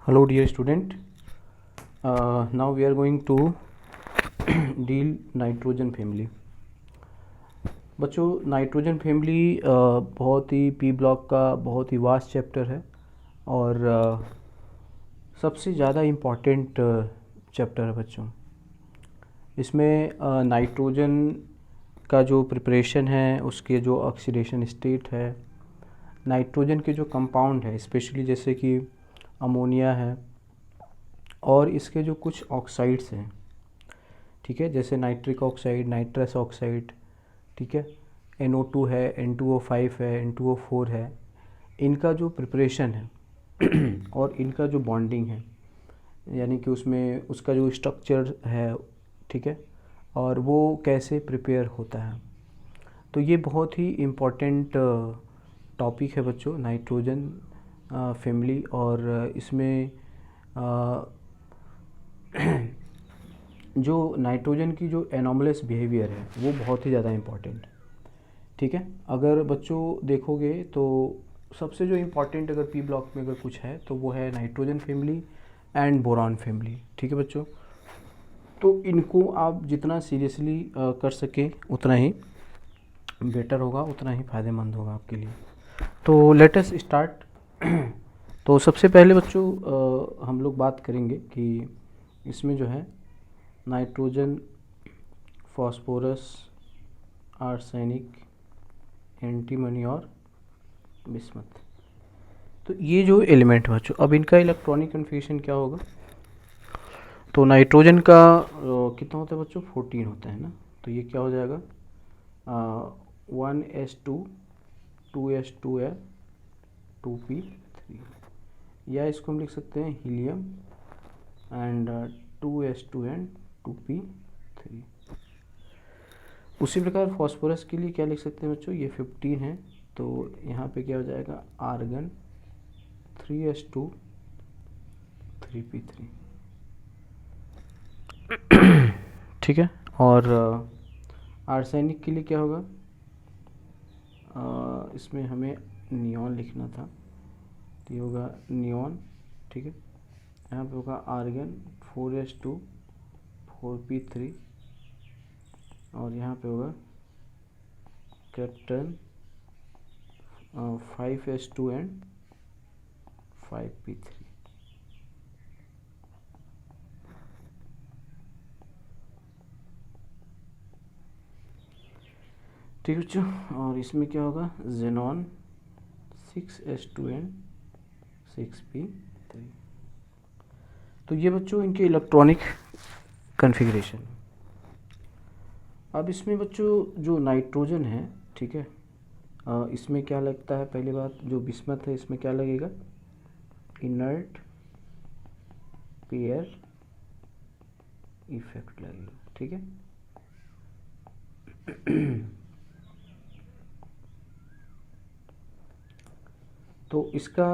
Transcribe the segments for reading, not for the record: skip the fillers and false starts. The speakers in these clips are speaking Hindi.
Hello dear student, now we are going to deal nitrogen family. बच्चों नाइट्रोजन फैमिली बहुत ही पी ब्लॉक का बहुत ही वास्ट चैप्टर है और सबसे ज़्यादा इम्पॉर्टेंट चैप्टर है बच्चों। इसमें नाइट्रोजन का जो प्रिपरेशन है, उसके जो ऑक्सीडेशन स्टेट है, नाइट्रोजन के जो कंपाउंड है स्पेशली जैसे कि अमोनिया है और इसके जो कुछ ऑक्साइड्स हैं, ठीक है, जैसे नाइट्रिक ऑक्साइड, नाइट्रस ऑक्साइड, ठीक है, NO2 है, N2O5 है, N2O4 है, इनका जो प्रिपरेशन है और इनका जो बॉन्डिंग है, यानी कि उसमें उसका जो स्ट्रक्चर है, ठीक है, और वो कैसे प्रिपेयर होता है। तो ये बहुत ही इम्पोर्टेंट टॉपिक है बच्चों, नाइट्रोजन फैमिली। और इसमें जो नाइट्रोजन की जो एनॉमलस बिहेवियर है वो बहुत ही ज़्यादा इम्पॉर्टेंट है, ठीक है। अगर बच्चों देखोगे तो सबसे जो इम्पोर्टेंट अगर पी ब्लॉक में अगर कुछ है तो वो है nitrogen family and boron family, ठीक है बच्चों। तो इनको आप जितना सीरियसली कर सके उतना ही बेटर होगा, उतना ही फ़ायदेमंद होगा आपके लिए। तो लेट अस स्टार्ट। तो सबसे पहले बच्चों हम लोग बात करेंगे कि इसमें जो है नाइट्रोजन, फॉस्फोरस, आर्सेनिक, एंटीमनी और बिस्मथ। तो ये जो एलिमेंट है बच्चों, अब इनका इलेक्ट्रॉनिक कन्फिग्रेशन क्या होगा। तो नाइट्रोजन का कितना होता है बच्चों, 14 होता है ना। तो ये क्या हो जाएगा, 1s2 2s2l 2p3, या इसको हम लिख सकते हैं हीलियम एंड 2s2n 2p3। उसी प्रकार फॉस्फोरस के लिए क्या लिख सकते हैं बच्चों, ये 15 है, तो यहाँ पे क्या हो जाएगा, आर्गन 3s2 3p3, ठीक है। और आर्सेनिक के लिए क्या होगा, इसमें हमें नियॉन लिखना था, तो ये होगा नियॉन, ठीक है। यहाँ पे होगा आर्गन 4s2 4p3, और यहाँ पे होगा कैप्टन 5s2 एंड 5p3। ठीक है बच्चों, और इसमें क्या होगा, जेनॉन 6s2 एंड 6p3। तो ये बच्चों इनके इलेक्ट्रॉनिक कन्फिग्रेशन। अब इसमें बच्चों जो नाइट्रोजन है, ठीक है, इसमें क्या लगता है, पहली बात जो बिस्मथ है इसमें क्या लगेगा, इनर्ट पेयर इफेक्ट लगेगा, ठीक है। तो इसका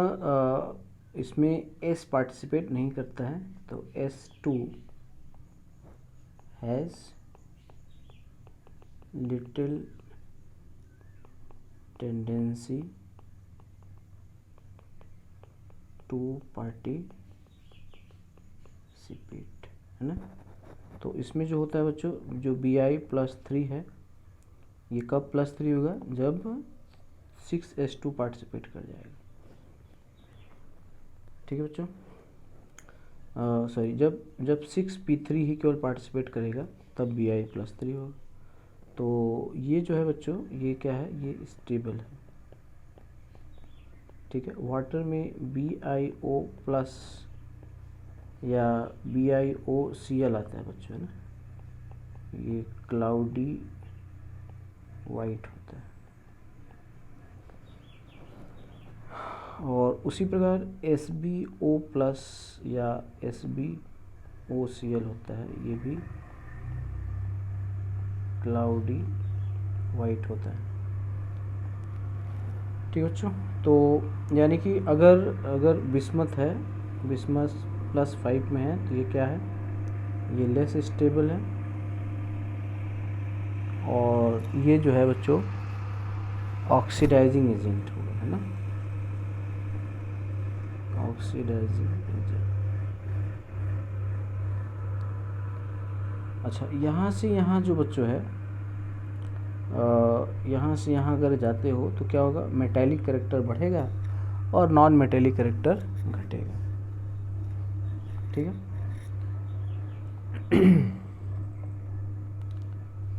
इसमें S पार्टिसिपेट नहीं करता है, तो S2 has little tendency to participate, है ना। तो इसमें जो होता है बच्चों, जो Bi+3 है, ये कब +3 होगा, जब 6s2 पार्टिसिपेट कर जाएगा, ठीक है बच्चों। सॉरी, जब 6p3 ही केवल पार्टिसिपेट करेगा तब Bi+3 होगा। तो ये जो है बच्चों, ये क्या है, ये स्टेबल है, ठीक है। वाटर में BiO+ या BiOCl आता है बच्चों, है ना, ये क्लाउडी वाइट होता है। और उसी प्रकार SbO+ या SbOCl होता है, ये भी क्लाउडी वाइट होता है, ठीक है बच्चों। तो यानी कि अगर बिस्मथ है, बिस्मथ +5 में है, तो ये क्या है, ये लेस स्टेबल है, और ये जो है बच्चों ऑक्सीडाइजिंग एजेंट होगा, है ना, ऑक्सीडाइजिंग एजेंट। अच्छा, यहाँ से यहाँ जो बच्चों है, यहाँ से यहाँ अगर जाते हो तो क्या होगा, मेटेलिक कैरेक्टर बढ़ेगा और नॉन मेटेलिक कैरेक्टर घटेगा। ठीक है।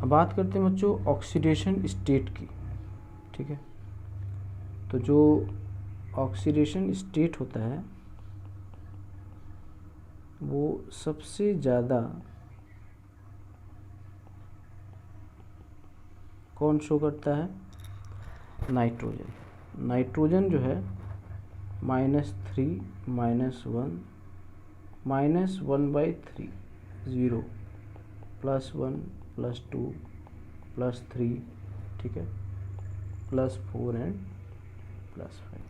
अब बात करते हैं बच्चों ऑक्सीडेशन स्टेट की। ठीक है, तो जो ऑक्सीडेशन स्टेट होता है वो सबसे ज़्यादा कौन शो करता है, नाइट्रोजन। नाइट्रोजन जो है -3 -1 -1/3 0 +1 +2 +3, ठीक है, +4 एंड +5।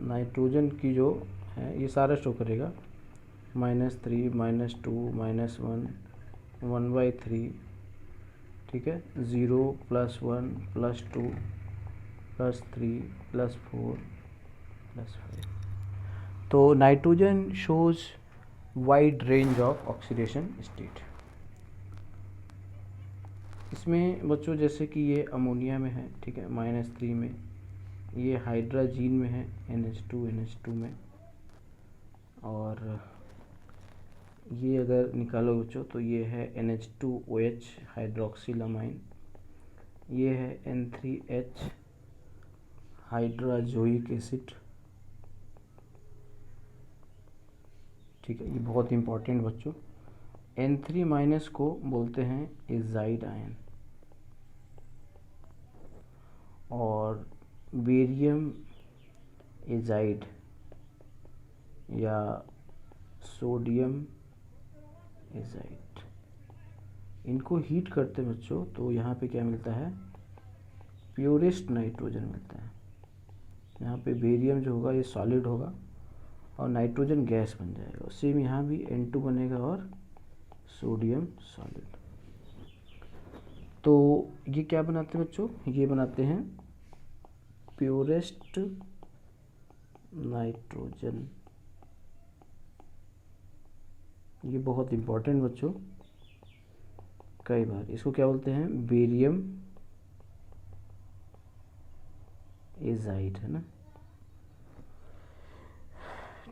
नाइट्रोजन की जो है ये सारा शो करेगा, -3 -2 -1 1/3, ठीक है, 0 +1 +2 +3 +4 +5। तो nitrogen shows wide range of oxidation state. इसमें बच्चों जैसे कि ये अमोनिया में है, ठीक है, -3 में, ये हाइड्रोजीन में है NH2 में, और ये अगर निकालो बच्चों तो ये है NH2OH हाइड्रोक्सिलामाइन, ये है N3H हाइड्रोजोइक एसिड। ठीक है, ये बहुत इंपॉर्टेंट बच्चों, N3- को बोलते हैं एजाइड आयन, और बेरियम एजाइड या सोडियम एजाइड, इनको हीट करते हैं बच्चों तो यहाँ पे क्या मिलता है, प्योरेस्ट नाइट्रोजन मिलता है। यहाँ पे बेरियम जो होगा ये सॉलिड होगा और नाइट्रोजन गैस बन जाएगा। सेम यहाँ भी N2 बनेगा और सोडियम सॉलिड। तो ये क्या बनाते हैं बच्चों, ये बनाते हैं प्योरेस्ट नाइट्रोजन। ये बहुत इंपॉर्टेंट बच्चों, कई बार इसको क्या बोलते हैं, बेरियम एजाइड, है ना।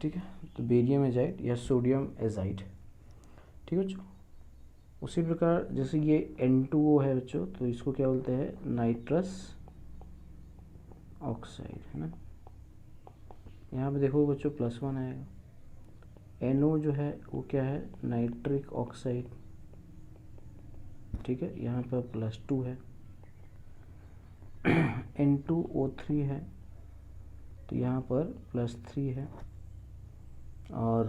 ठीक है, तो बेरियम एजाइड या सोडियम एजाइड। ठीक है बच्चों, उसी प्रकार जैसे ये N2O है बच्चों, तो इसको क्या बोलते हैं, नाइट्रस ऑक्साइड, है ना। यहाँ पे देखो बच्चों +1 आएगा। NO जो है वो क्या है, नाइट्रिक ऑक्साइड, ठीक है, यहाँ पर +2 है। N2O3 है तो यहाँ पर +3 है, और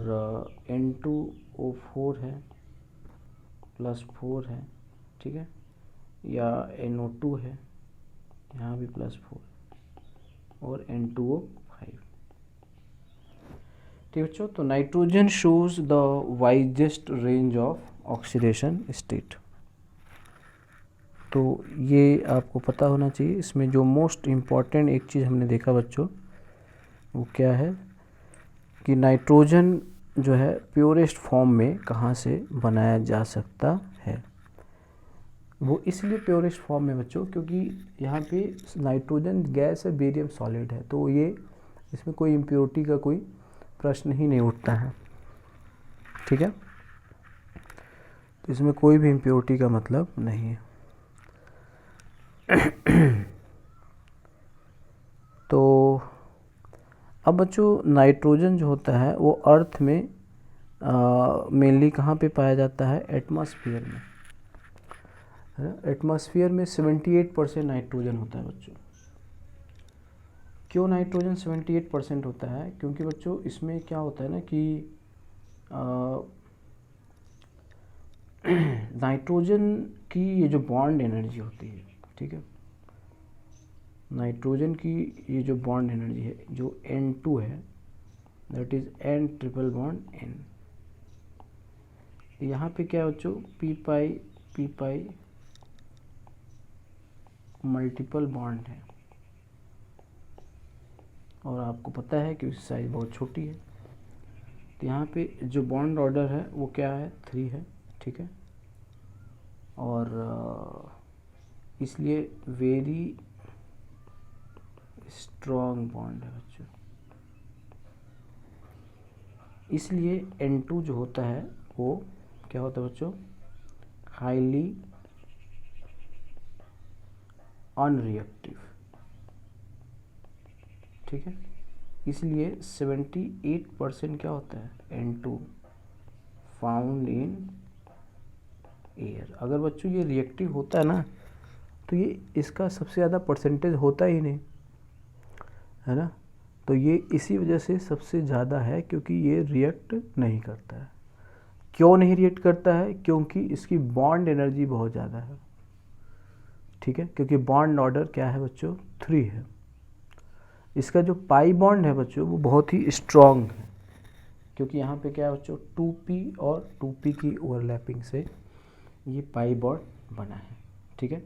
N2O4 है +4 है, ठीक है, या NO2 है, यहाँ भी +4, और N2O5। ठीक है बच्चों, तो nitrogen shows the widest range of oxidation state. तो ये आपको पता होना चाहिए। इसमें जो मोस्ट इम्पॉर्टेंट एक चीज़ हमने देखा बच्चों वो क्या है कि नाइट्रोजन जो है प्योरेस्ट फॉर्म में कहाँ से बनाया जा सकता है। वो इसलिए प्योरेस्ट फॉर्म में बच्चों क्योंकि यहाँ पे नाइट्रोजन गैस है, बेरियम सॉलिड है, तो ये इसमें कोई इम्प्योरिटी का कोई प्रश्न ही नहीं उठता है। ठीक है, तो इसमें कोई भी इम्प्योरिटी का मतलब नहीं है। तो अब बच्चों नाइट्रोजन जो होता है वो अर्थ में मेनली कहाँ पे पाया जाता है, एटमॉस्फेयर में, है ना। एटमॉस्फेयर में 78% नाइट्रोजन होता है बच्चों। क्यों नाइट्रोजन 78% होता है, क्योंकि बच्चों इसमें क्या होता है ना कि नाइट्रोजन की ये जो बॉन्ड एनर्जी होती है, ठीक है, नाइट्रोजन की ये जो बॉन्ड एनर्जी है जो N2 है, that is N triple bond N। यहाँ पे क्या बच्चों, p पाई मल्टीपल बॉन्ड है, और आपको पता है कि उसकी साइज़ बहुत छोटी है। तो यहाँ पे जो बॉन्ड ऑर्डर है वो क्या है, 3 है, ठीक है। और इसलिए वेरी स्ट्रॉन्ग बॉन्ड है बच्चों। इसलिए N2 जो होता है वो क्या होता है बच्चों, हाईली अनरिएक्टिव, ठीक है। इसलिए 78% क्या होता है, N2 फाउंड इन एयर। अगर बच्चों ये रिएक्टिव होता है ना, तो ये इसका सबसे ज़्यादा परसेंटेज होता ही नहीं है ना। तो ये इसी वजह से सबसे ज़्यादा है, क्योंकि ये रिएक्ट नहीं करता है। क्यों नहीं रिएक्ट करता है, क्योंकि इसकी बॉन्ड एनर्जी बहुत ज़्यादा है, ठीक है। क्योंकि बॉन्ड ऑर्डर क्या है बच्चों, 3 है। इसका जो पाई बॉन्ड है बच्चों वो बहुत ही स्ट्रॉन्ग है, क्योंकि यहाँ पे क्या है बच्चों, 2p और 2p की ओवरलैपिंग से ये पाई बॉन्ड बना है, ठीक है।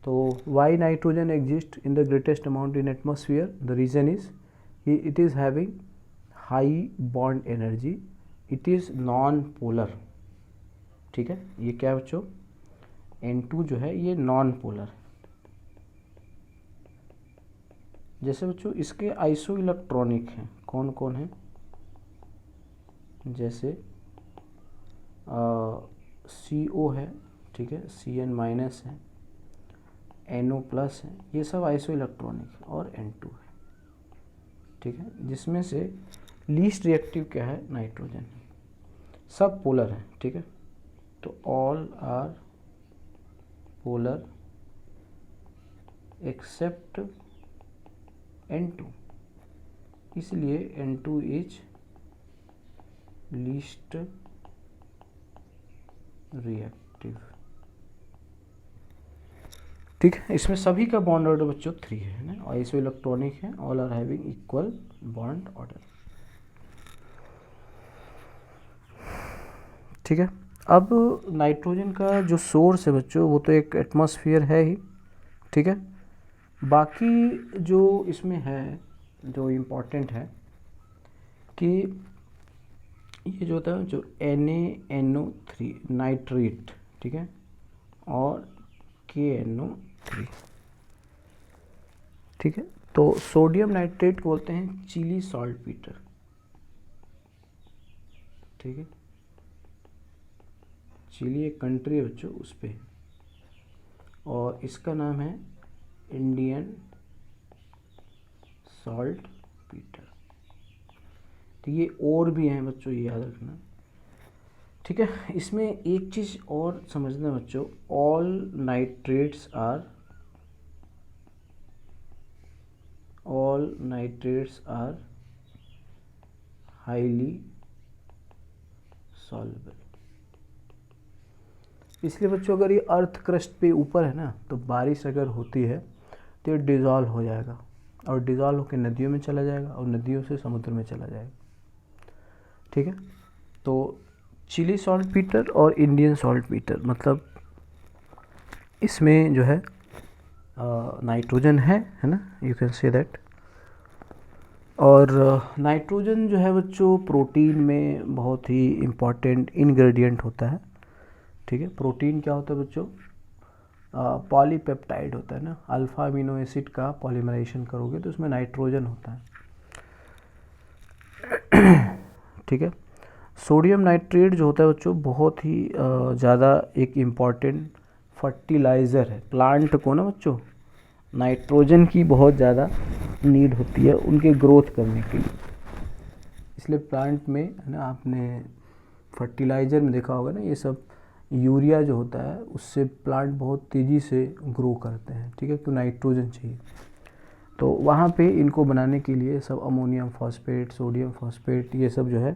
तो why nitrogen exist in the greatest amount in atmosphere, the reason is it is having high bond energy, it is non polar, ठीक है। ये क्या है बच्चों, N2 जो है ये नॉन पोलर। जैसे बच्चों इसके आइसो इलेक्ट्रॉनिक हैं, कौन कौन है, जैसे CO है, ठीक है, Cn माइनस है, NO प्लस है, ये सब आइसो इलेक्ट्रॉनिक है, और N2 है, ठीक है। जिसमें से लीस्ट रिएक्टिव क्या है, नाइट्रोजन है। सब पोलर है, ठीक है। तो all are polar accept N2, इसलिए N2 इज लीस्ट रिएक्टिव, ठीक है। इसमें सभी का बॉन्ड ऑर्डर बच्चों 3 है ना, आइसो इलेक्ट्रॉनिक है, all are having equal bond order, ठीक है। अब नाइट्रोजन का जो सोर्स है बच्चों वो तो एक एटमॉस्फेयर है ही, ठीक है। बाकी जो इसमें है, जो इम्पोर्टेंट है कि ये जो होता है जो NaNO3 नाइट्रेट, ठीक है, और KNO3, ठीक है। तो सोडियम नाइट्रेट को बोलते हैं चिली सॉल्टपीटर, ठीक है। चिली एक कंट्री है बच्चों, उस पे, और इसका नाम है इंडियन सॉल्ट पीटर। तो ये और भी हैं बच्चों, ये याद रखना, ठीक है। इसमें एक चीज़ और समझना बच्चों, all nitrates are highly soluble. इसलिए बच्चों अगर ये अर्थ क्रस्ट पे ऊपर है ना, तो बारिश अगर होती है तो ये डिज़ोल्व हो जाएगा, और डिज़ोल्व होकर नदियों में चला जाएगा, और नदियों से समुद्र में चला जाएगा, ठीक है। तो चिली सॉल्टपीटर और इंडियन सॉल्टपीटर, मतलब इसमें जो है नाइट्रोजन है ना, यू कैन से दैट। और नाइट्रोजन जो है बच्चों प्रोटीन में बहुत ही इम्पॉर्टेंट इंग्रेडिएंट होता है, ठीक है। प्रोटीन क्या होता है बच्चों, पॉलीपेप्टाइड होता है ना, अल्फा अमीनो एसिड का पॉलीमराइजेशन करोगे तो उसमें नाइट्रोजन होता है, ठीक है। सोडियम नाइट्रेट जो होता है बच्चों बहुत ही ज़्यादा एक इम्पॉर्टेंट फर्टिलाइज़र है। प्लांट को ना बच्चों नाइट्रोजन की बहुत ज़्यादा नीड होती है उनके ग्रोथ करने के लिए, इसलिए प्लांट में है ना, आपने फर्टिलाइज़र में देखा होगा ना, ये सब यूरिया जो होता है उससे प्लांट बहुत तेज़ी से ग्रो करते हैं, ठीक है, क्योंकि नाइट्रोजन चाहिए। तो वहाँ पे इनको बनाने के लिए सब अमोनियम फॉस्फेट, सोडियम फॉस्फेट, ये सब जो है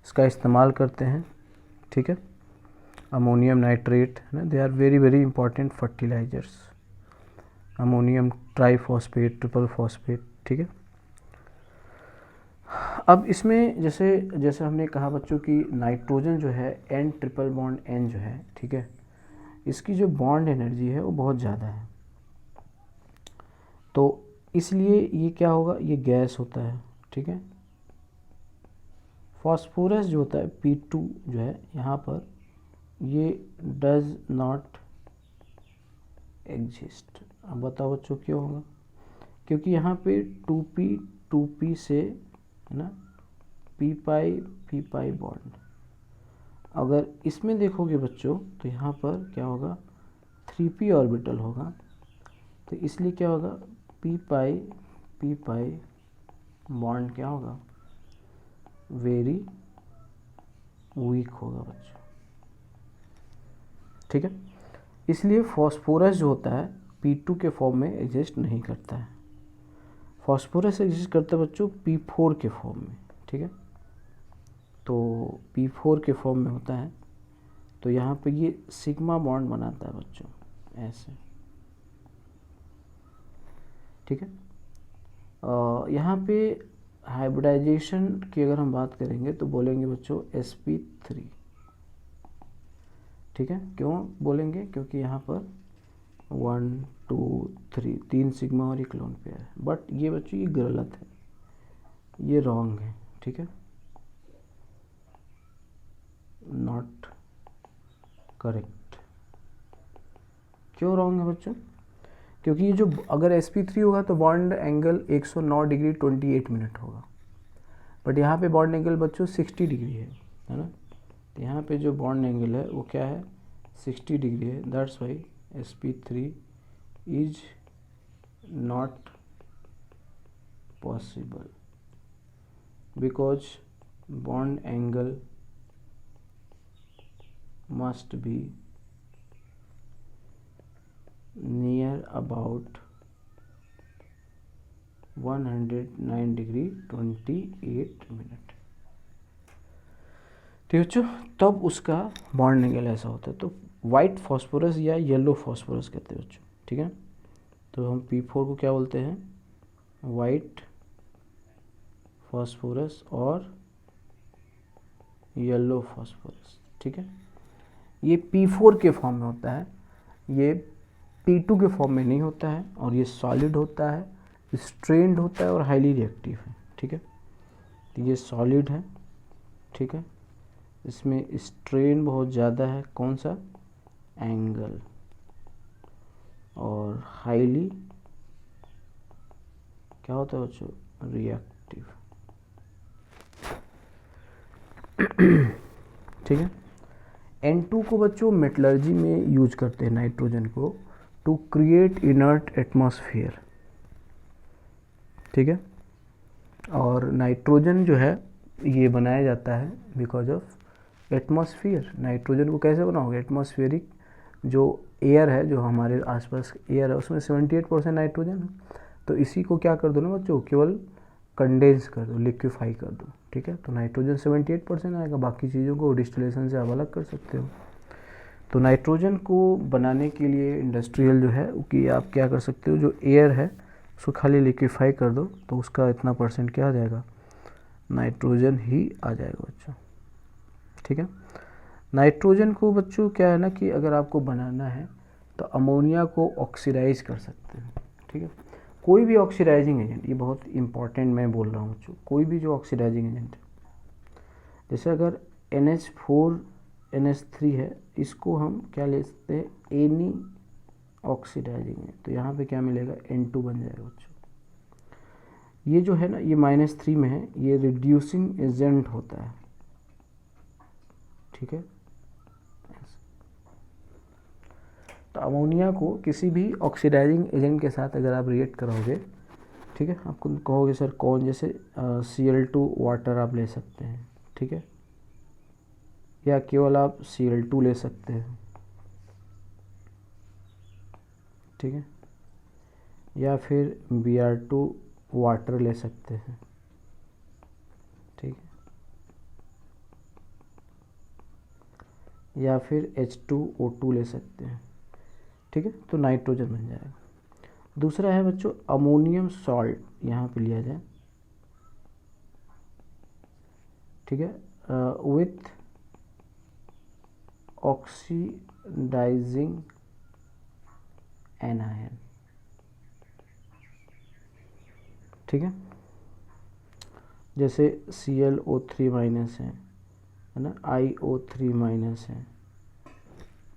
इसका इस्तेमाल करते हैं, ठीक है। अमोनियम नाइट्रेट है ना, they are very very important fertilisers, ammonium triphosphate, triple phosphate, ठीक है। अब इसमें जैसे हमने कहा बच्चों कि नाइट्रोजन जो है N ट्रिपल बॉन्ड N जो है, ठीक है, इसकी जो बॉन्ड एनर्जी है वो बहुत ज़्यादा है। तो इसलिए ये क्या होगा, ये गैस होता है, ठीक है। फॉस्फोरस जो होता है P2 जो है यहाँ पर, ये डज नॉट एग्जिस्ट। अब बताओ बच्चों क्यों होगा, क्योंकि यहाँ पे 2p से, है ना, p बॉन्ड। अगर इसमें देखोगे बच्चों तो यहाँ पर क्या होगा, 3p ऑर्बिटल होगा, तो इसलिए क्या होगा, p बॉन्ड क्या होगा, वेरी वीक होगा बच्चों, ठीक है। इसलिए फॉस्फोरस जो होता है P2 के फॉर्म में एग्जिस्ट नहीं करता है, फॉस्फोरस एग्जिस्ट करता है बच्चों P4 के फॉर्म में, ठीक है। तो P4 के फॉर्म में होता है, तो यहाँ पे ये सिग्मा बॉन्ड बनाता है बच्चों, ऐसे, ठीक है। यहाँ पे हाइब्रिडाइजेशन की अगर हम बात करेंगे तो बोलेंगे बच्चों sp3, ठीक है। क्यों बोलेंगे, क्योंकि यहाँ पर 1 2 3 3 सिग्मा और एक लोन पेयर है, बट ये बच्चों ये गलत है, ये रॉन्ग है, ठीक है, नॉट करेक्ट। क्यों रॉन्ग है बच्चों, क्योंकि ये जो अगर sp3 होगा तो बॉन्ड एंगल 109 डिग्री 28 मिनट होगा, बट यहाँ पे बॉन्ड एंगल बच्चों 60 डिग्री है ना। तो यहाँ पे जो बॉन्ड एंगल है वो क्या है, 60 डिग्री है, that's why sp3 is not possible, because bond angle must be near about 109 degree 28 minute, ठीक है बच्चों, तब उसका बॉन्ड एंगल ऐसा होता है। तो वाइट फॉस्फोरस या येलो फॉस्फोरस कहते हैं बच्चों, ठीक है। तो हम P4 को क्या बोलते हैं, वाइट फॉस्फोरस और येलो फॉस्फोरस, ठीक है। ये P4 के फॉर्म में होता है, ये P2 के फॉर्म में नहीं होता है, और ये सॉलिड होता है, स्ट्रेन्ड होता है और हाईली रिएक्टिव है, ठीक है। तो ये सॉलिड है, ठीक है, इसमें स्ट्रेन बहुत ज़्यादा है, कौन सा, एंगल, और हाईली क्या होता है बच्चों, रिएक्टिव, ठीक है। N2 को बच्चों मेटलर्जी में यूज करते हैं नाइट्रोजन को, टू क्रिएट इनर्ट एटमॉस्फेयर, ठीक है। और नाइट्रोजन जो है ये बनाया जाता है बिकॉज ऑफ एटमॉस्फेयर। नाइट्रोजन को कैसे बनाओगे, एटमॉस्फेरिक जो एयर है, जो हमारे आसपास एयर है, उसमें 78% नाइट्रोजन है, तो इसी को क्या कर दो ना बच्चों, केवल कंडेंस कर दो, लिक्विफाई कर दो, ठीक है। तो नाइट्रोजन 78% आएगा, बाकी चीज़ों को डिस्टिलेशन से आप अलग कर सकते हो। तो नाइट्रोजन को बनाने के लिए इंडस्ट्रियल जो है कि आप क्या कर सकते हो, जो एयर है उसको खाली लिक्विफाई कर दो, तो उसका इतना परसेंट क्या आ जाएगा, नाइट्रोजन ही आ जाएगा बच्चों, ठीक है। नाइट्रोजन को बच्चों क्या है ना कि अगर आपको बनाना है तो अमोनिया को ऑक्सीडाइज कर सकते हैं, ठीक है। कोई भी ऑक्सीडाइजिंग एजेंट, ये बहुत इंपॉर्टेंट मैं बोल रहा हूँ बच्चों, कोई भी जो ऑक्सीडाइजिंग एजेंट है, जैसे अगर NH4 NH3 है, इसको हम क्या ले सकते हैं, एनी ऑक्सीडाइजिंग है, तो यहाँ पे क्या मिलेगा, N2 बन जाएगा बच्चों। ये जो है ना, ये -3 में है, ये रिड्यूसिंग एजेंट होता है, ठीक है। तो अमोनिया को किसी भी ऑक्सीडाइजिंग एजेंट के साथ अगर आप रिएक्ट करोगे, ठीक है, आपको कहोगे सर कौन, जैसे Cl2 वाटर आप ले सकते हैं, ठीक है, या केवल आप Cl2 ले सकते हैं, ठीक है, या फिर Br2 वाटर ले सकते हैं, ठीक है, या फिर H2O2 ले सकते हैं, ठीक है। तो नाइट्रोजन बन जाएगा। दूसरा है बच्चों अमोनियम सॉल्ट, यहाँ पे लिया जाए, ठीक है, विथ ऑक्सीडाइजिंग एनायन, ठीक है। जैसे ClO3 माइनस है ना, IO3 माइनस है,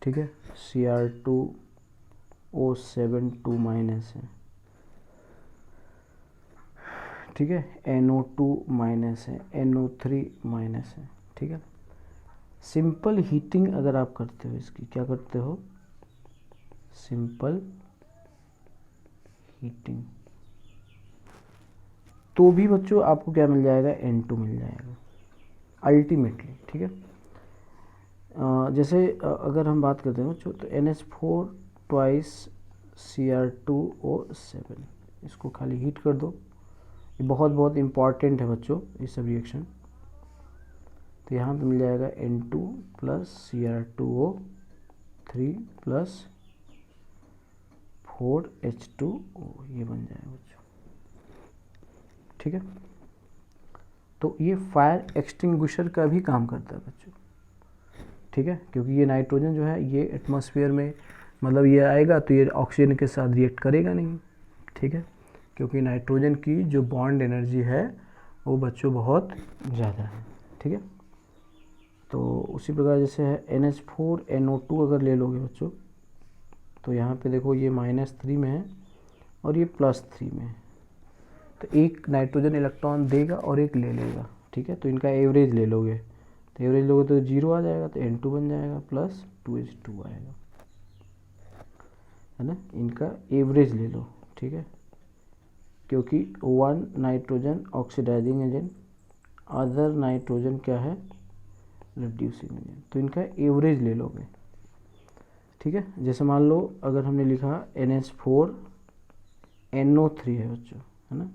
ठीक है, Cr2O7 2 माइनस है, ठीक है, NO2 माइनस है, NO3 माइनस है, ठीक है। सिंपल हीटिंग अगर आप करते हो, इसकी क्या करते हो, सिंपल हीटिंग, तो भी बच्चों आपको क्या मिल जाएगा, N2 मिल जाएगा अल्टीमेटली, ठीक है। जैसे अगर हम बात करते हैं बच्चों, तो NH4 ट्वाइस Cr2O7, इसको खाली हीट कर दो। ये बहुत बहुत इम्पॉर्टेंट है बच्चों ये सब रिएक्शन। तो यहाँ पे मिल जाएगा N2 plus Cr2O3 plus 4H2O, ये बन जाएगा बच्चों, ठीक है। तो ये फायर एक्सटिंग्विशर का भी काम करता है बच्चों, ठीक है, क्योंकि ये नाइट्रोजन जो है ये एटमॉस्फेयर में, मतलब ये आएगा तो ये ऑक्सीजन के साथ रिएक्ट करेगा नहीं, ठीक है, क्योंकि नाइट्रोजन की जो बॉन्ड एनर्जी है वो बच्चों बहुत ज़्यादा है, ठीक है। तो उसी प्रकार जैसे है NH4NO2 अगर ले लोगे बच्चों, तो यहाँ पे देखो ये -3 में है और ये +3 में है, तो एक नाइट्रोजन इलेक्ट्रॉन देगा और एक ले लेगा, ठीक है। तो इनका एवरेज ले लोगे, तो एवरेज लोगे तो 0 आ जाएगा, तो N2 बन जाएगा प्लस 2H2 आएगा, है ना। इनका एवरेज ले लो, ठीक है, क्योंकि 1 nitrogen oxidising agent, other nitrogen क्या है, रिड्यूसिंग एजेंट, तो इनका एवरेज ले लोगे, ठीक है। जैसे मान लो अगर हमने लिखा NH4NO3 है बच्चों, है ना,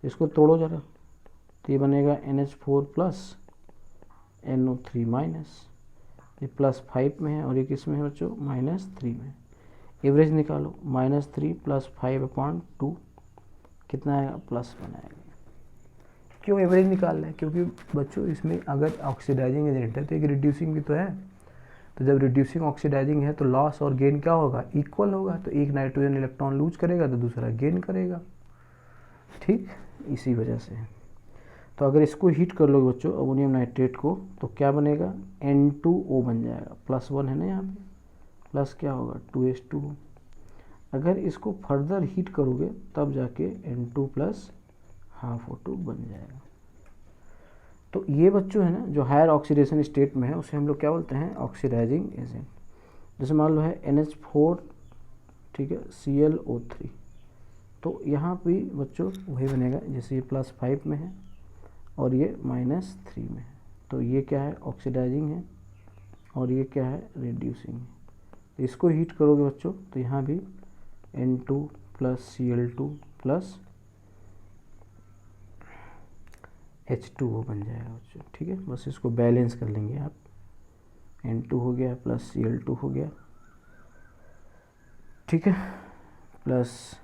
इसको तोड़ो जरा, तो ये बनेगा NH4 प्लस NO3 माइनस, ये +5 में है और ये किस में है बच्चों, -3 में। एवरेज निकालो, -3 + 5/2 कितना आएगा, +1 आएगा। क्यों एवरेज निकाल रहे हैं, क्योंकि बच्चों इसमें अगर ऑक्सीडाइजिंग एजेंट है तो एक रिड्यूसिंग भी तो है, तो जब रिड्यूसिंग ऑक्सीडाइजिंग है तो लॉस और गेन क्या होगा, इक्वल होगा, तो एक नाइट्रोजन इलेक्ट्रॉन लूज करेगा तो दूसरा गेन करेगा, ठीक, इसी वजह से। तो अगर इसको हीट कर लोगे बच्चों अमोनियम नाइट्रेट को, तो क्या बनेगा, N2O बन जाएगा, +1 है ना यहाँ पे, प्लस क्या होगा 2H2। अगर इसको फर्दर हीट करोगे तब जाके N2 प्लस ½ O2 बन जाएगा। तो ये बच्चों है ना जो हायर ऑक्सीडेशन स्टेट में है उसे हम लोग क्या बोलते हैं, ऑक्सीडाइजिंग एजेंट। जैसे मान लो है NH4, ठीक है, ClO3, तो यहाँ पे बच्चों वही बनेगा, जैसे ये +5 में है और ये -3 में है, तो ये क्या है, ऑक्सीडाइजिंग है और ये क्या है, रिड्यूसिंग है। तो इसको हीट करोगे बच्चों तो यहाँ भी N2 plus Cl2 plus H2O बन जाएगा बच्चों, ठीक है। बस इसको बैलेंस कर लेंगे आप, N2 हो गया प्लस Cl2 हो गया, ठीक है, प्लस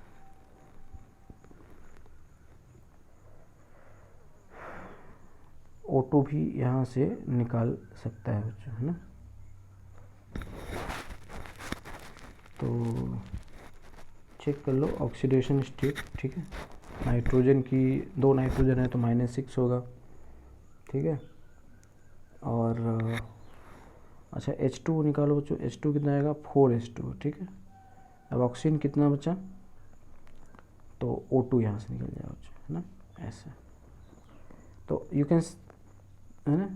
O2 भी यहाँ से निकाल सकता है बच्चों, है ना। तो चेक कर लो ऑक्सीडेशन स्टेट, ठीक है। नाइट्रोजन की 2 नाइट्रोजन है तो -6 होगा, ठीक है। और अच्छा H2 निकालो बच्चों, H2 कितना आएगा, 4H2, ठीक है। अब ऑक्सीजन कितना बचा, तो O2 यहाँ से निकल जाएगा बच्चों, है ना, ऐसा। तो यू कैन, है ना,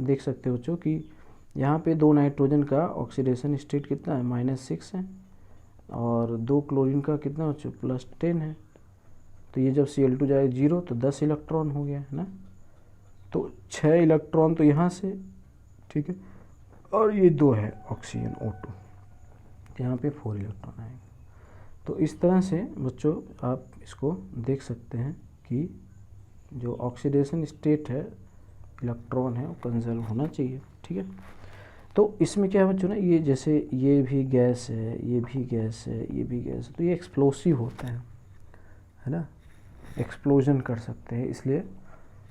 देख सकते हो बच्चों कि यहाँ पे 2 नाइट्रोजन का ऑक्सीडेशन स्टेट कितना है, -6 है, और 2 क्लोरीन का कितना बच्चों, +10 है। तो ये जब Cl2 जाएगा 0 तो 10 इलेक्ट्रॉन हो गया, है ना। तो 6 इलेक्ट्रॉन तो यहाँ से, ठीक है, और ये 2 है ऑक्सीजन O2, तो यहाँ पे 4 इलेक्ट्रॉन आएंगे। तो इस तरह से बच्चों आप इसको देख सकते हैं कि जो ऑक्सीडेशन स्टेट है, इलेक्ट्रॉन है, वो कंजर्व होना चाहिए, ठीक है। तो इसमें क्या है बच्चों ना, ये जैसे ये भी गैस है, ये भी गैस है, ये भी गैस है, तो ये एक्सप्लोसिव होता है ना, एक्सप्लोजन कर सकते हैं, इसलिए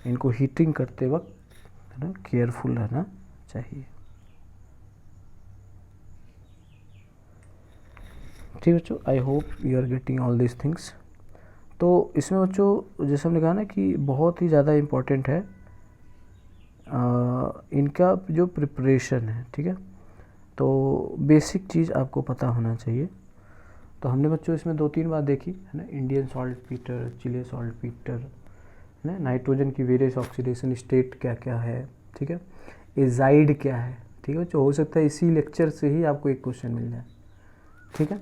इनको हीटिंग करते वक्त, है ना, केयरफुल रहना चाहिए, ठीक है बच्चों। I hope you are getting all this things. तो इसमें बच्चों जैसे हमने कहा ना कि बहुत ही ज़्यादा इम्पोर्टेंट है इनका जो प्रिपरेशन है, ठीक है। तो बेसिक चीज़ आपको पता होना चाहिए। तो हमने बच्चों इसमें 2-3 बात देखी है ना, इंडियन सॉल्टपीटर, चिले सॉल्टपीटर है ना, नाइट्रोजन की वेरियस ऑक्सीडेशन स्टेट क्या क्या है, ठीक है, एजाइड क्या है, ठीक है बच्चों। हो सकता है इसी लेक्चर से ही आपको एक क्वेश्चन मिल जाए, ठीक है।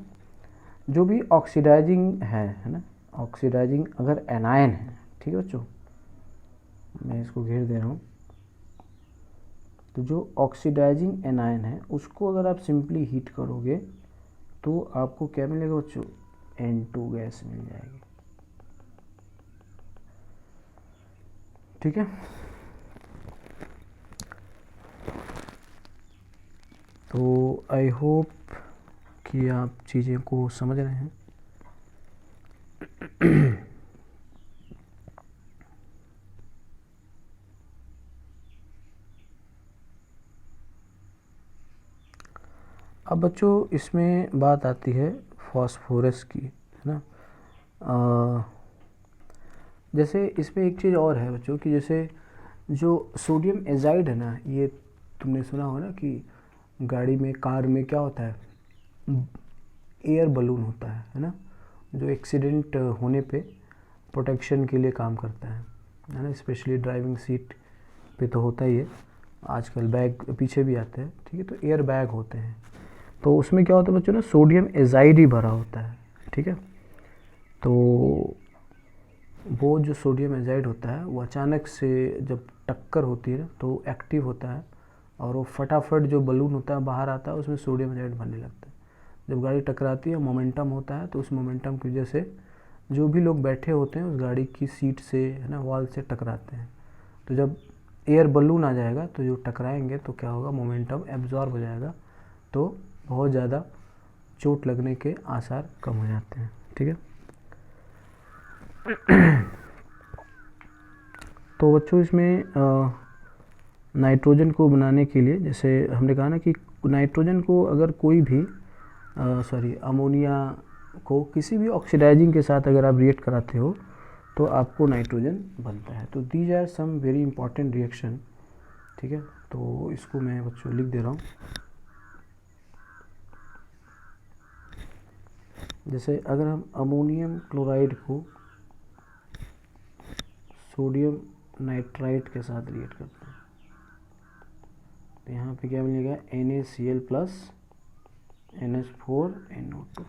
जो भी ऑक्सीडाइजिंग है ना, ऑक्सीडाइजिंग अगर एनायन है, ठीक है बच्चों, मैं इसको घेर दे रहा हूँ। तो जो ऑक्सीडाइजिंग एनायन है उसको अगर आप सिंपली हीट करोगे तो आपको क्या मिलेगा बच्चों, N2 गैस मिल जाएगी, ठीक है। तो आई होप कि आप चीज़ें को समझ रहे हैं। अब बच्चों इसमें बात आती है फॉस्फोरस की, है ना। जैसे इसमें एक चीज़ और है बच्चों कि जैसे जो सोडियम एजाइड है ना, ये तुमने सुना हो ना कि गाड़ी में, कार में क्या होता है, एयर बलून होता है ना, जो एक्सीडेंट होने पे प्रोटेक्शन के लिए काम करता है ना। स्पेशली ड्राइविंग सीट पे तो होता ही है, आजकल बैग पीछे भी आते हैं, ठीक है। तो एयर बैग होते हैं, तो उसमें क्या होता है बच्चों ना, सोडियम एजाइड ही भरा होता है, ठीक है। तो वो जो सोडियम एजाइड होता है वो अचानक से जब टक्कर होती है ना तो एक्टिव होता है और वो फटाफट जो बलून होता है बाहर आता है, उसमें सोडियम एजाइड भरने लगता है। जब गाड़ी टकराती है मोमेंटम होता है, तो उस मोमेंटम की वजह से जो भी लोग बैठे होते हैं उस गाड़ी की सीट से, है ना, वॉल से टकराते हैं। तो जब एयर बलून आ जाएगा तो जो टकराएंगे तो क्या होगा, मोमेंटम एब्जॉर्ब हो जाएगा, तो बहुत ज़्यादा चोट लगने के आसार कम हो जाते हैं, ठीक है। तो बच्चों इसमें नाइट्रोजन को बनाने के लिए, जैसे हमने कहा ना कि नाइट्रोजन को अगर कोई भी अमोनिया को किसी भी ऑक्सीडाइजिंग के साथ अगर आप रिएक्ट कराते हो तो आपको नाइट्रोजन बनता है। तो these are some very important reaction, ठीक है। तो इसको मैं बच्चों लिख दे रहा हूँ। जैसे अगर हम अमोनियम क्लोराइड को सोडियम नाइट्राइट के साथ रिएक्ट करते हैं तो यहाँ पे क्या मिलेगा, NaCl प्लस NH4NO2,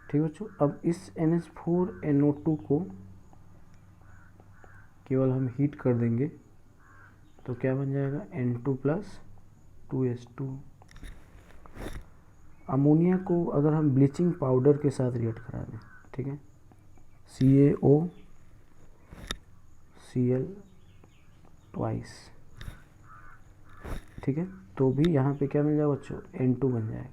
ठीक है बच्चों। अब इस NH4NO2 को केवल हम हीट कर देंगे तो क्या बन जाएगा, N2 प्लस 2H2। अमोनिया को अगर हम ब्लीचिंग पाउडर के साथ रिएक्ट करा दें, ठीक है, CaOCl ट्वाइस, ठीक है, तो भी यहाँ पे क्या मिल जाएगा बच्चों, N2 बन जाएगा।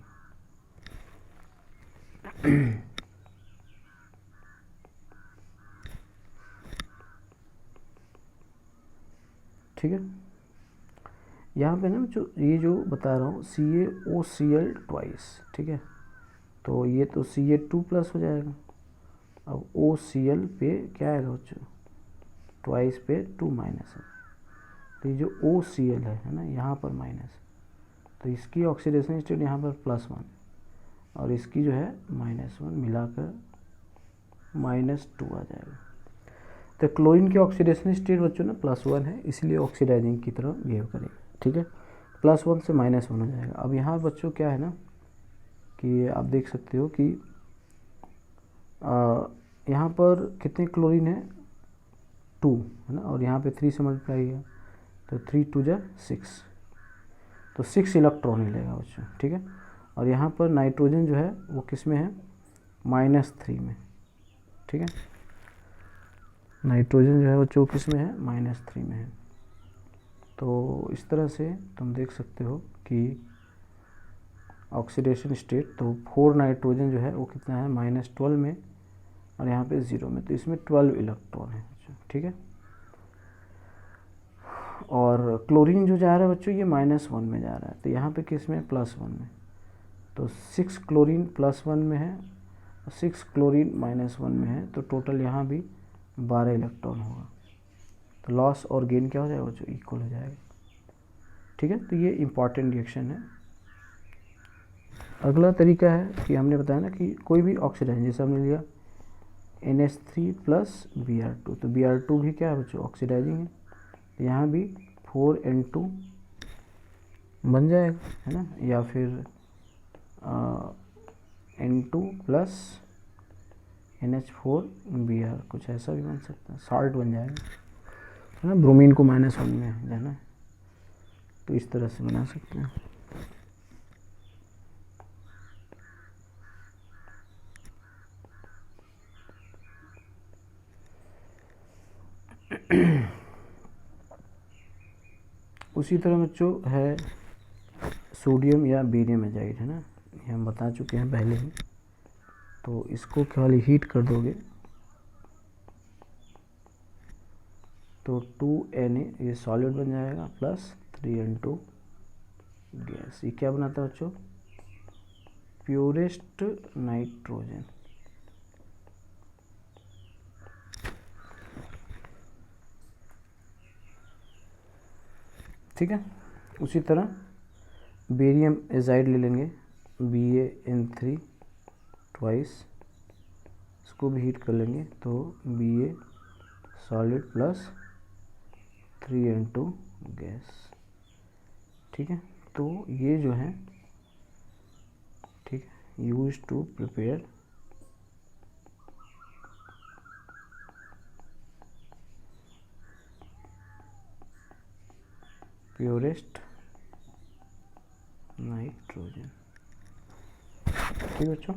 ठीक है, यहाँ पे ना जो ये जो बता रहा हूँ CaOCl ट्वाइस, ठीक है, तो ये तो Ca2 प्लस हो जाएगा। अब OCl पे क्या आएगा बच्चों, ट्वाइस पे 2 माइनस है, तो ये जो OCl है ना, यहाँ पर माइनस, तो इसकी ऑक्सीडेशन स्टेट यहाँ पर +1 और इसकी जो है -1 मिलाकर -2 आ जाएगा। तो क्लोरीन की ऑक्सीडेशन स्टेट बच्चों ना +1 है, इसलिए ऑक्सीडाइजिंग की तरह बिहेव करेगा, ठीक है। +1 से -1 हो जाएगा। अब यहाँ बच्चों क्या है ना कि आप देख सकते हो कि यहाँ पर कितने क्लोरीन है, 2 है ना, और यहाँ पे 3 से मल्टीप्लाई है तो 3 2 जा 6, तो 6 इलेक्ट्रॉन मिलेगा बच्चों, ठीक है। और यहाँ पर नाइट्रोजन जो है वो किस में है, -3 में, ठीक है। नाइट्रोजन जो है बच्चों किस में है, -3 में है। तो इस तरह से तुम देख सकते हो कि ऑक्सीडेशन स्टेट, तो 4 नाइट्रोजन जो है वो कितना है, -12 में, और यहाँ पे 0 में, तो इसमें 12 इलेक्ट्रॉन है, ठीक है। और क्लोरीन जो जा रहा है बच्चों ये -1 में जा रहा है, तो यहाँ पे किस में, +1 में, तो 6 क्लोरीन +1 में है 6 क्लोरीन -1 में है, तो टोटल यहाँ भी 12 इलेक्ट्रॉन होगा। तो लॉस और गेन क्या हो जाएगा बच्चों, इक्वल हो जाएगा। ठीक है, तो ये इम्पॉर्टेंट रिएक्शन है। अगला तरीका है कि हमने बताया ना कि कोई भी ऑक्सीडाइज, जैसे हमने लिया NH3 प्लस Br2, तो Br2 भी क्या है बच्चों, ऑक्सीडाइजिंग है, तो यहाँ भी 4N2 बन जाएगा, है ना, या फिर N2 प्लस NH4Br, कुछ ऐसा भी बन सकता है, साल्ट बन जाएगा, है ना, ब्रोमीन को -1 में जाना, तो इस तरह से बना सकते हैं। उसी तरह बच्चों है सोडियम या बेरियम एजाइड, है ना, ये हम बता चुके हैं पहले ही। तो इसको खाली हीट कर दोगे तो 2Na ये सॉलिड बन जाएगा, प्लस 3N2 गैस। ये क्या बनाता है बच्चों, प्योरेस्ट नाइट्रोजन। ठीक है, उसी तरह बेरियम एजाइड ले लेंगे, BaN3 ट्वाइस, इसको भी हीट कर लेंगे तो Ba solid plus 3N2 gas. ठीक है, तो ये जो है, ठीक है, use to prepare purest nitrogen. ठीक है बच्चों,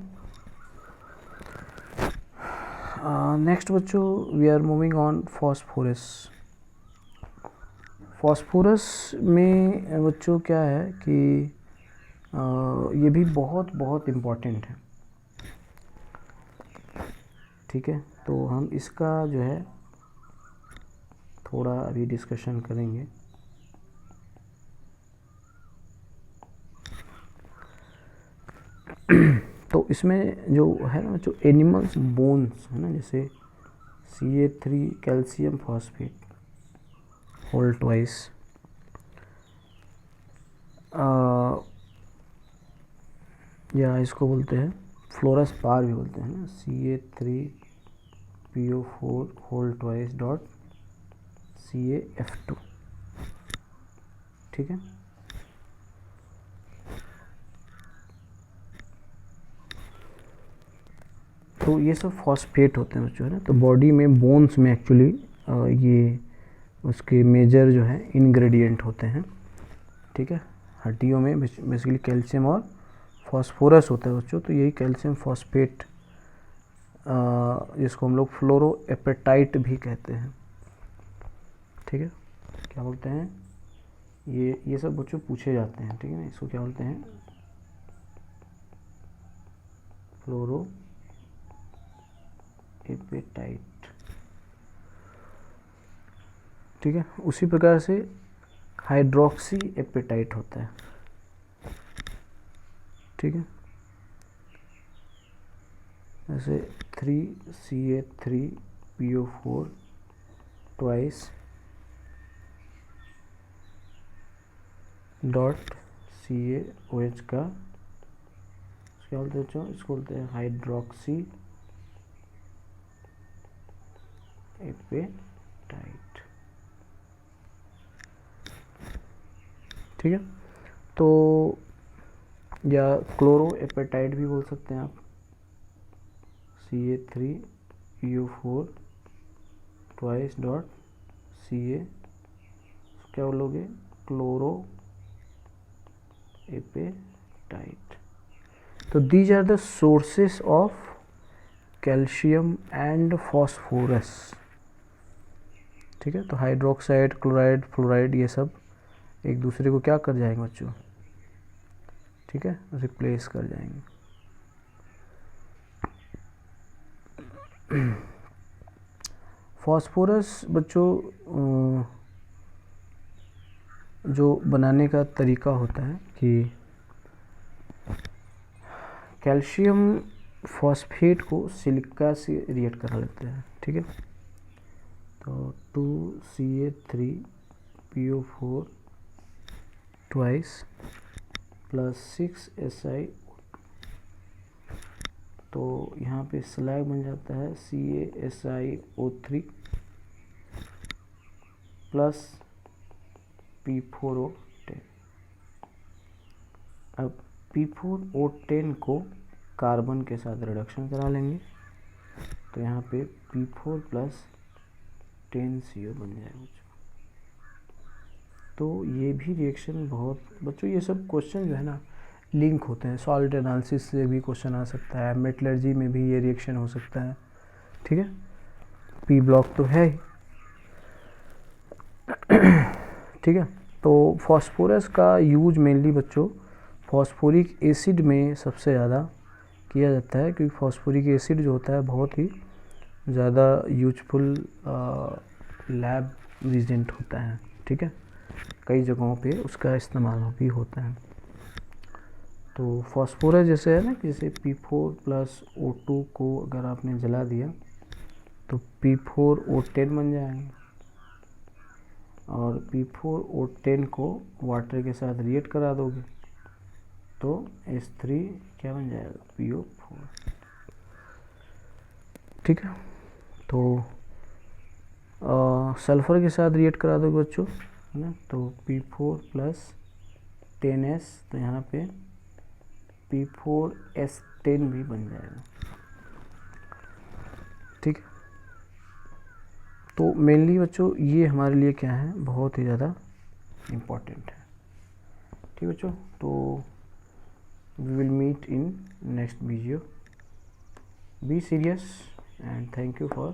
नेक्स्ट बच्चों we are moving on phosphorus. Phosphorus में बच्चों क्या है कि ये भी बहुत बहुत इम्पॉर्टेंट है। ठीक है, तो हम इसका जो है थोड़ा अभी डिस्कशन करेंगे। तो इसमें जो है ना जो एनिमल्स बोन्स है ना, जैसे Ca3 calcium phosphate whole twice, या इसको बोलते हैं फ्लोरास्पार भी बोलते हैं ना, Ca3PO4 whole twice dot CaF2। ठीक है, तो ये सब फॉस्फेट होते हैं बच्चों, है ना। तो बॉडी में बोन्स में एक्चुअली ये उसके मेजर जो है इंग्रेडिएंट होते हैं। ठीक है, हड्डियों में बेसिकली कैल्शियम और फॉस्फोरस होता है बच्चों। तो यही कैल्शियम फॉस्फेट जिसको हम लोग फ्लोरोएपेटाइट भी कहते हैं। ठीक है, क्या बोलते हैं, ये सब बच्चों पूछे जाते हैं। ठीक है ना, इसको क्या बोलते हैं, फ्लोरोएपेटाइट। ठीक है, उसी प्रकार से हाइड्रोक्सी एपेटाइट होता है। ठीक है, जैसे 3Ca3PO4 ट्वाइस डॉट CaOH का क्या बोलते हैं बच्चों, इसको बोलते हैं हाइड्रोक्सी एपेटाइट। ठीक है, तो या क्लोरोएपेटाइट भी बोल सकते हैं आप, Ca3PO4 ट्वाइस डॉट Ca, क्या बोलोगे, क्लोरोएपेटाइट। तो these are the sources of calcium and phosphorus. ठीक है, तो हाइड्रोक्साइड, क्लोराइड, फ्लोराइड, ये सब एक दूसरे को क्या कर जाएंगे बच्चों, ठीक है, रिप्लेस कर जाएंगे। फॉस्फोरस बच्चों जो बनाने का तरीका होता है कि कैल्शियम फॉस्फेट को सिलिका से रिएक्ट करा लेते हैं, ठीक है। तो 2Ca3PO4 ट्वाइस प्लस 6Si, तो यहाँ पे स्लैग बन जाता है CaSiO3 प्लस P4O10। अब P4O10 को कार्बन के साथ रिडक्शन करा लेंगे, तो यहाँ पे P4 प्लस 10CO बन जाएगा बच्चों। तो ये भी रिएक्शन बहुत बच्चों, ये सब क्वेश्चन जो है ना लिंक होते हैं। सॉल्ट एनालिसिस से भी क्वेश्चन आ सकता है, मेटलर्जी में भी ये रिएक्शन हो सकता है, ठीक है। पी ब्लॉक तो है ही, ठीक है। तो फॉस्फोरस का यूज मेनली बच्चों फॉस्फोरिक एसिड में सबसे ज़्यादा किया जाता है, क्योंकि फॉस्फोरिक एसिड जो होता है बहुत ही ज़्यादा यूजफुल लैब रिजेंट होता है, ठीक है। कई जगहों पे उसका इस्तेमाल भी होता है। तो फॉस्फोरस जैसे है ना, जैसे P4 प्लस O2 को अगर आपने जला दिया तो P4O10 बन जाएंगे, और P4O10 को वाटर के साथ रिएक्ट करा दोगे तो H3 क्या बन जाएगा, PO4, ठीक है। तो सल्फ़र के साथ रिएक्ट करा दोगे बच्चों, है ना, तो P4 प्लस 10S, तो यहाँ पे P4S10 भी बन जाएगा, ठीक है। तो मेनली बच्चों ये हमारे लिए क्या है, बहुत ही ज़्यादा इम्पोर्टेंट है, ठीक बच्चों। तो we will meet in next video. Be serious and thank you for